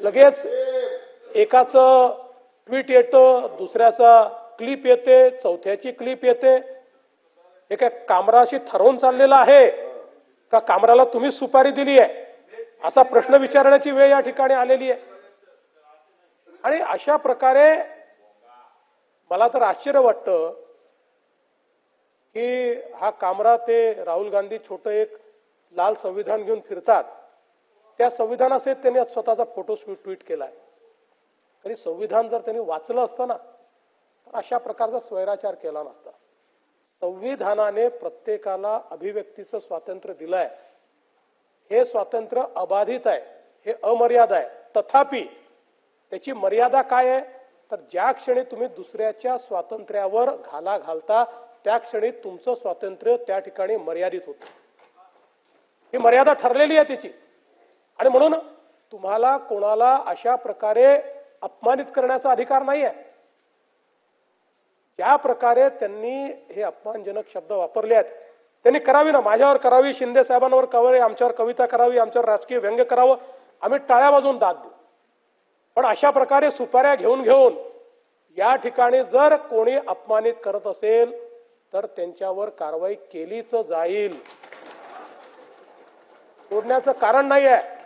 लगेच एकाचं ट्विट येतं, दुसऱ्याचा क्लिप येते, चौथ्याची क्लिप येते. हे काय कामराशी ठरवून चाललेलं आहे का कामराला तुम्ही सुपारी दिली आहे असा प्रश्न विचारण्याची वेळ या ठिकाणी आलेली आहे. आणि अशा प्रकारे मला तर आश्चर्य वाटतं की हा कामरा ते राहुल गांधी छोटं एक लाल संविधान घेऊन फिरतात, त्या संविधानासहित त्यांनी स्वतःचा फोटो ट्विट केलाय. तरी संविधान जर त्यांनी वाचलं असतं ना तर अशा प्रकारचा स्वैराचार केला नसता. संविधानाने प्रत्येकाला अभिव्यक्तीचं स्वातंत्र्य दिलंय. हे स्वातंत्र्य अबाधित आहे, हे अमर्याद आहे. तथापि त्याची मर्यादा काय आहे तर ज्या क्षणी तुम्ही दुसऱ्याच्या स्वातंत्र्यावर घाला घालता त्या क्षणी तुमचं स्वातंत्र्य त्या ठिकाणी मर्यादित होतं. ही मर्यादा ठरलेली आहे त्याची. आणि म्हणून तुम्हाला कोणाला अशा प्रकारे अपमानित करण्याचा अधिकार नाही आहे. ज्या प्रकारे त्यांनी हे अपमानजनक शब्द वापरले आहेत त्यांनी करावी ना, माझ्यावर करावी, शिंदे साहेबांवर करावी, आमच्यावर कविता करावी, आमच्यावर राजकीय व्यंग्य करावं, आम्ही टाळ्या वाजवून दाद देऊ. पण अशा प्रकारे सुपाऱ्या घेऊन घेऊन या ठिकाणी जर कोणी अपमानित करत असेल तर त्यांच्यावर कारवाई केलीच जाईल. सोडण्याचं कारण नाही आहे.